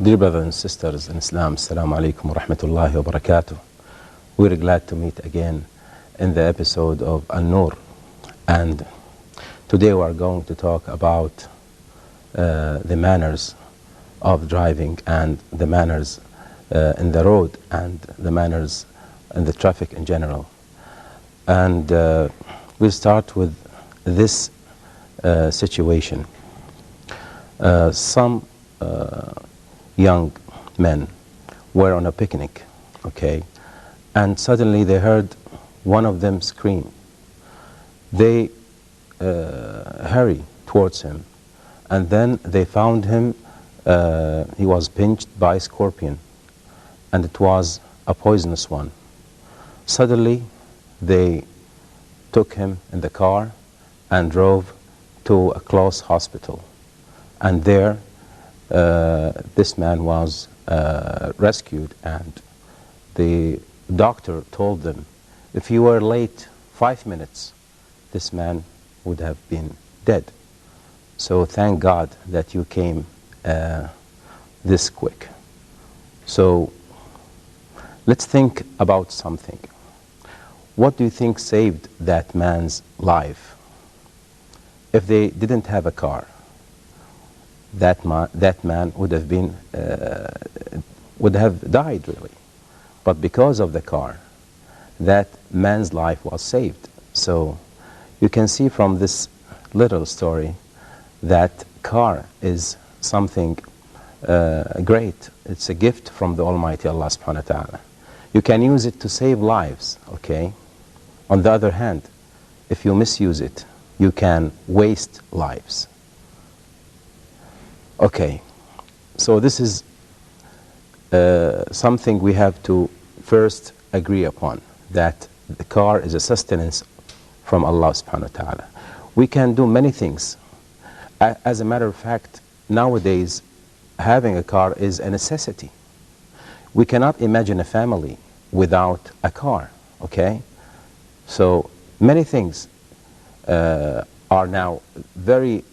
Dear brothers and sisters in Islam, Assalamu alaikum wa rahmatullahi wa barakatuh. We're glad to meet again in the episode of An-Nur. And today we are going to talk about the manners of driving and the manners in the road and the manners in the traffic in general. And we'll start with this situation. Some young men were on a picnic, okay, and suddenly they heard one of them scream. They hurry towards him, and then they found him. He was pinched by a scorpion, and it was a poisonous one. Suddenly, they took him in the car and drove to a close hospital, and there this man was rescued, and the doctor told them, if you were late 5 minutes, this man would have been dead. So thank God that you came this quick. So let's think about something. What do you think saved that man's life? If they didn't have a car, that man would have been would have died really. But because of the car, that man's life was saved. So you can see from this little story that car is something great. It's a gift from the Almighty Allah subhanahu wa ta'ala. You can use it to save lives, okay? On the other hand, if you misuse it, you can waste lives. Okay, so this is something we have to first agree upon, that the car is a sustenance from Allah subhanahu wa ta'ala. We can do many things. As a matter of fact, nowadays, having a car is a necessity. We cannot imagine a family without a car, okay? So many things are now very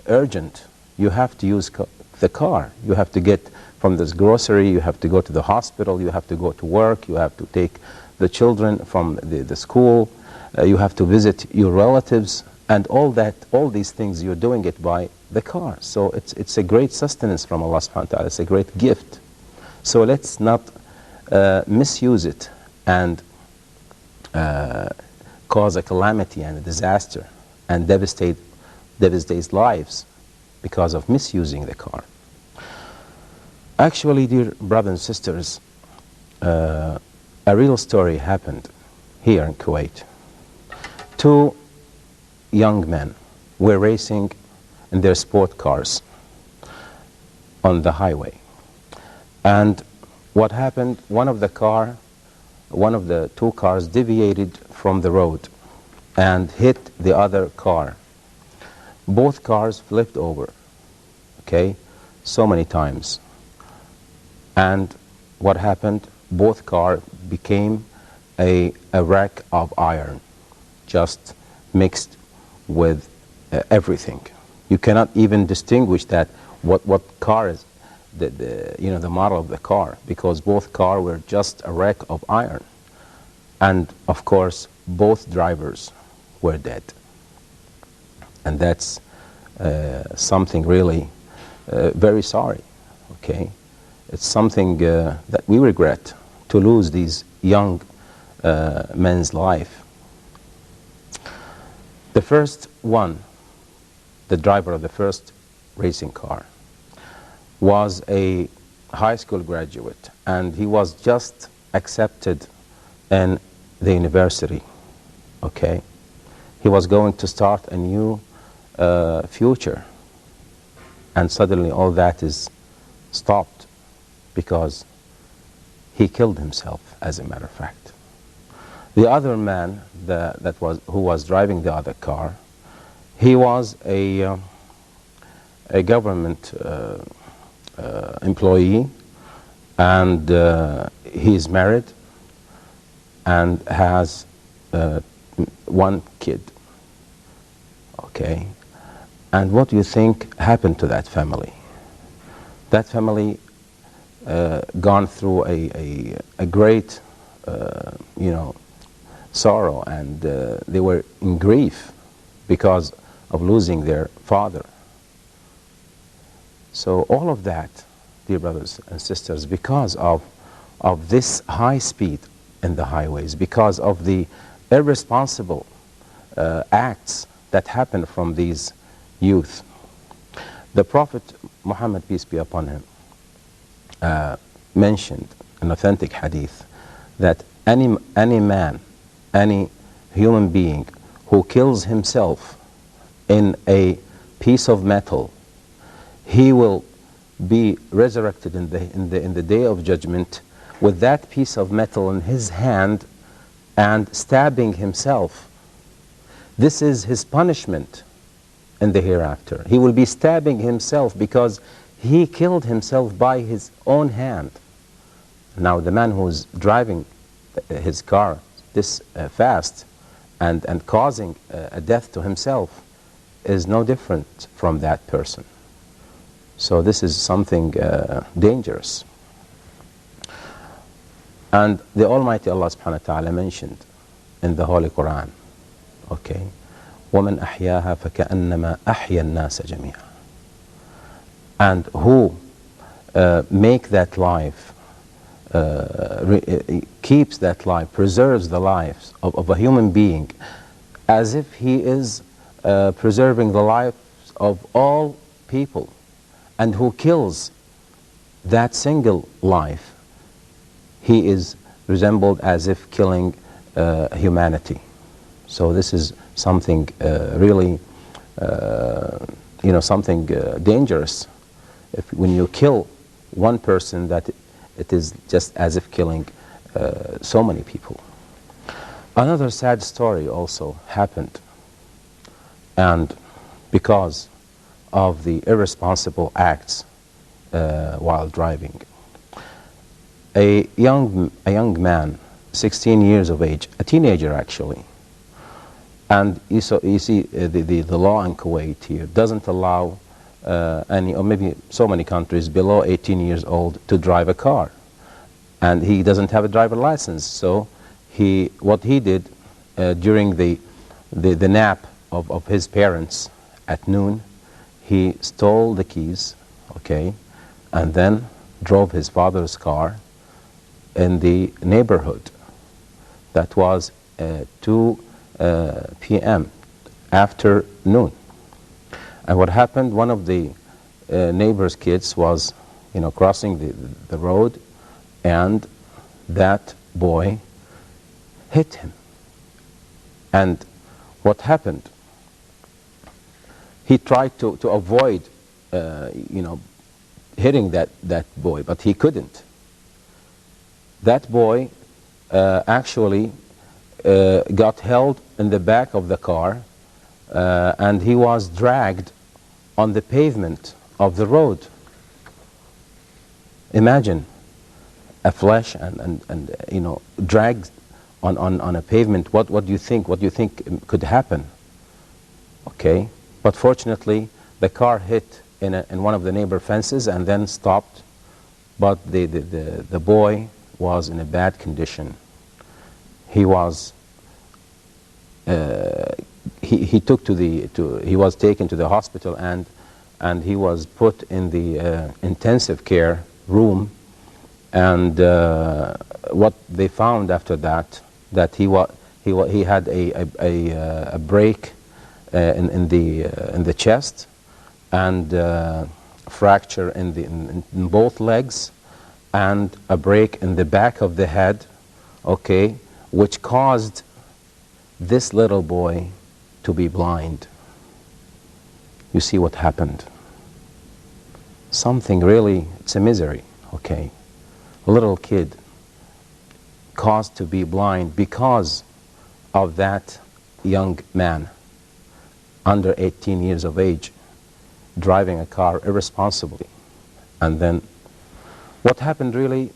urgent. You have to use the car. You have to get from this grocery, you have to go to the hospital, you have to go to work, you have to take the children from the school, you have to visit your relatives, and all these things, you're doing it by the car. So it's a great sustenance from Allah subhanahu wa ta'ala. It's a great gift. So let's not misuse it and cause a calamity and a disaster and devastate lives because of misusing the car. Actually, dear brothers and sisters, a real story happened here in Kuwait. Two young men were racing in their sport cars on the highway. And what happened, one of the two cars deviated from the road and hit the other car. Both cars flipped over, okay, so many times. And what happened, both cars became a wreck of iron, just mixed with everything. You cannot even distinguish that what car is the model of the car, because both cars were just a wreck of iron. And of course, both drivers were dead. And that's something really very sorry, okay? It's something that we regret, to lose these young men's life. The first one, the driver of the first racing car, was a high school graduate, and he was just accepted in the university, okay? He was going to start a new future, and suddenly all that is stopped because he killed himself, as a matter of fact. The other man who was driving the other car, he was a government employee, and he is married and has one kid, okay? And what do you think happened to that family? That family gone through a great, sorrow, and they were in grief because of losing their father. So all of that, dear brothers and sisters, because of this high speed in the highways, because of the irresponsible acts that happen from these youth. The Prophet Muhammad, peace be upon him, mentioned an authentic hadith that any man, any human being who kills himself in a piece of metal, he will be resurrected in the day of judgment with that piece of metal in his hand and stabbing himself. This is his punishment in the hereafter. He will be stabbing himself because he killed himself by his own hand. Now the man who's driving his car this fast and causing a death to himself is no different from that person. So this is something dangerous. And the Almighty Allah subhanahu wa ta'ala mentioned in the Holy Quran, okay, وَمَنْ أَحْيَاهَا فَكَأَنَّمَا أَحْيَا النَّاسَ جَمِيعًا. And who make that life, keeps that life, preserves the lives of a human being as if he is preserving the lives of all people, and who kills that single life, he is resembled as if killing humanity. So this is something really, something dangerous. When you kill one person, that it is just as if killing so many people. Another sad story also happened, and because of the irresponsible acts while driving. A young man, 16 years of age, a teenager actually, and you see the law in Kuwait here doesn't allow any, or maybe so many countries, below 18 years old to drive a car, and he doesn't have a driver license. So what he did during the nap of his parents at noon, he stole the keys, okay, and then drove his father's car in the neighborhood. That was 2 p.m. afternoon. And what happened, one of the neighbor's kids was, crossing the road, and that boy hit him. And what happened? He tried to avoid, hitting that boy, but he couldn't. That boy actually got held in the back of the car, and he was dragged on the pavement of the road. Imagine a flesh and dragged on a pavement. What do you think? What do you think could happen? Okay, but fortunately the car hit in one of the neighbor fences and then stopped. But the boy was in a bad condition. He was he was taken to the hospital, and he was put in the intensive care room. And what they found after that he had a break in the chest, and fracture in both legs, and a break in the back of the head, okay, which caused this little boy to be blind. You see what happened? Something really, it's a misery, okay? A little kid caused to be blind because of that young man under 18 years of age driving a car irresponsibly. And then what happened really?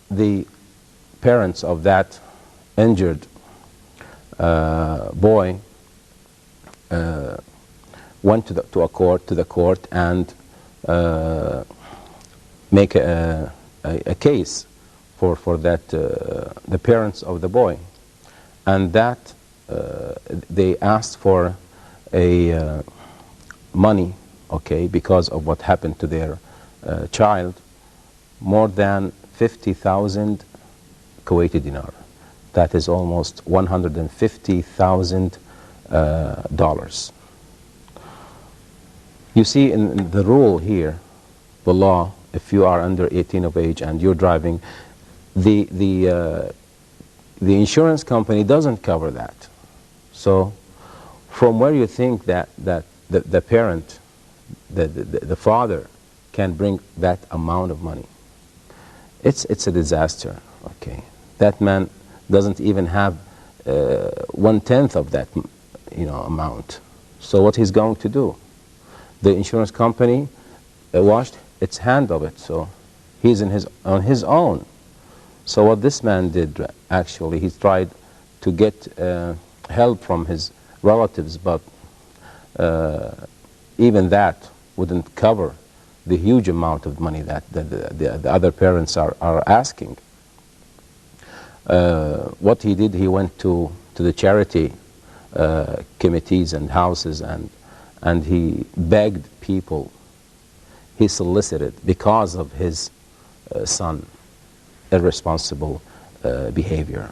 The parents of that injured boy went to the court, and make a case for that the parents of the boy, and that they asked for a money, okay, because of what happened to their child, more than 50,000 Kuwaiti dinar. That is almost $150,000. You see, in the rule here, the law, if you are under 18 of age and you're driving, the insurance company doesn't cover that. So, from where you think that the parent, the father, can bring that amount of money, it's a disaster. Okay, that man doesn't even have 1/10 of that, amount. So what he's going to do? The insurance company washed its hand of it. So he's on his own. So what this man did, actually, he tried to get help from his relatives, but even that wouldn't cover the huge amount of money that the other parents are asking. What he did, he went to the charity committees and houses, and he begged people. He solicited because of his son irresponsible behavior.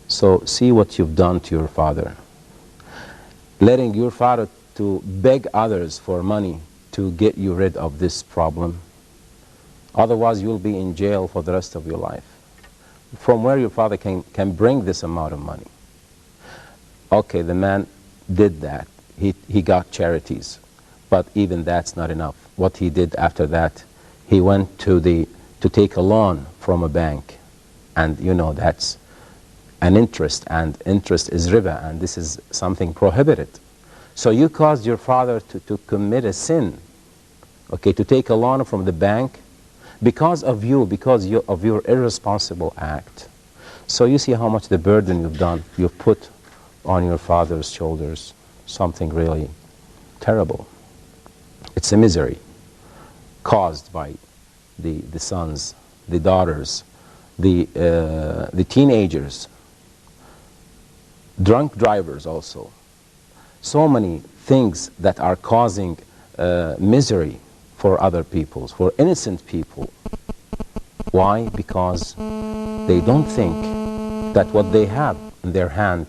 So see what you've done to your father, letting your father to beg others for money to get you rid of this problem. Otherwise you'll be in jail for the rest of your life. From where your father can bring this amount of money? Okay, the man did that. He got charities, but even that's not enough. What he did after that, he went to take a loan from a bank, and that's an interest, and interest is riba, and this is something prohibited. So you caused your father to commit a sin, okay, to take a loan from the bank because of you, of your irresponsible act. So you see how much the burden you've put on your father's shoulders, something really terrible. It's a misery caused by the sons, the daughters, the teenagers, drunk drivers also. So many things that are causing misery for other people, for innocent people. Why? Because they don't think that what they have in their hand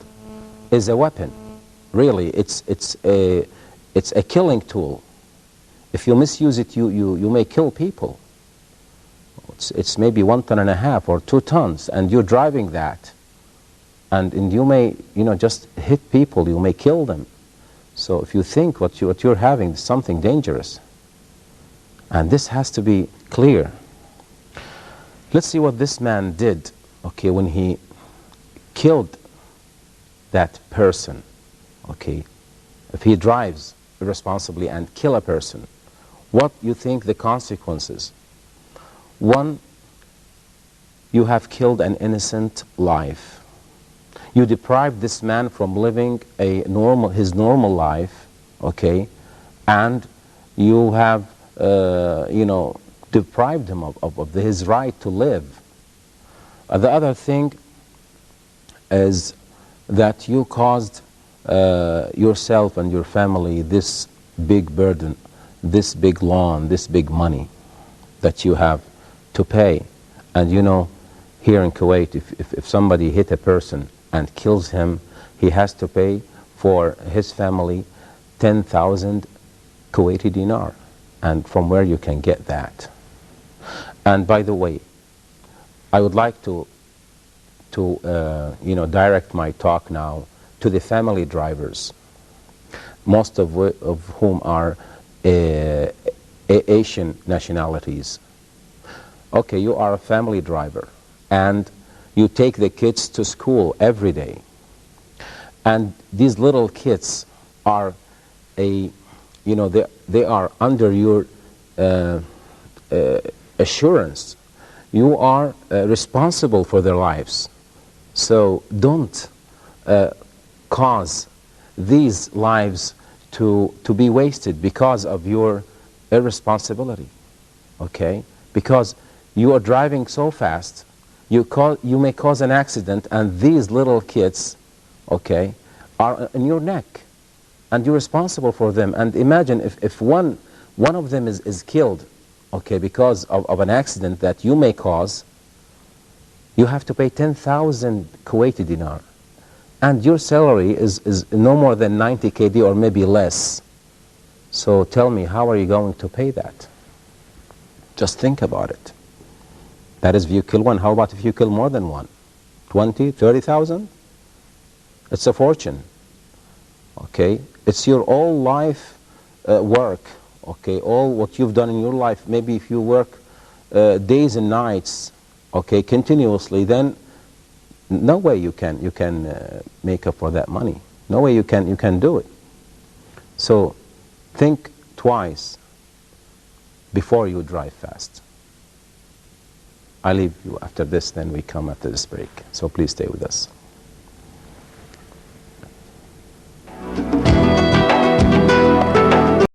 is a weapon. Really, it's a killing tool. If you misuse it, you may kill people. It's maybe 1.5 tons or 2 tons, and you're driving that, and you may just hit people. You may kill them. So if you think what you're having is something dangerous, and this has to be clear. Let's see what this man did. Okay, when he killed that person. Okay, if he drives irresponsibly and kill a person, what you think the consequences? One, you have killed an innocent life. You deprived this man from living his normal life, okay, and you have deprived him of his right to live. The other thing is that you caused yourself and your family this big burden, this big loan, this big money that you have to pay. And here in Kuwait, if somebody hit a person and kills him, he has to pay for his family 10,000 Kuwaiti dinar. And from where you can get that? And by the way, I would like to direct my talk now to the family drivers, most of whom are Asian nationalities. Okay, you are a family driver, and you take the kids to school every day, and these little kids are they are under your assurance. You are responsible for their lives. So don't cause these lives to be wasted because of your irresponsibility. Okay? because you are driving so fast, you may cause an accident, and these little kids, okay, are in your neck, and you're responsible for them. And imagine if one of them is killed, okay, because of an accident that you may cause, you have to pay 10,000 Kuwaiti dinar. And your salary is no more than 90 KD or maybe less. So tell me, how are you going to pay that? Just think about it. That is if you kill one. How about if you kill more than one? 20, 30,000? It's a fortune. Okay? It's your all life work. Okay? All what you've done in your life. Maybe if you work days and nights, okay, continuously, then no way you can make up for that money. No way you can do it. So think twice before you drive fast. I leave you after this, then we come after this break. So please stay with us.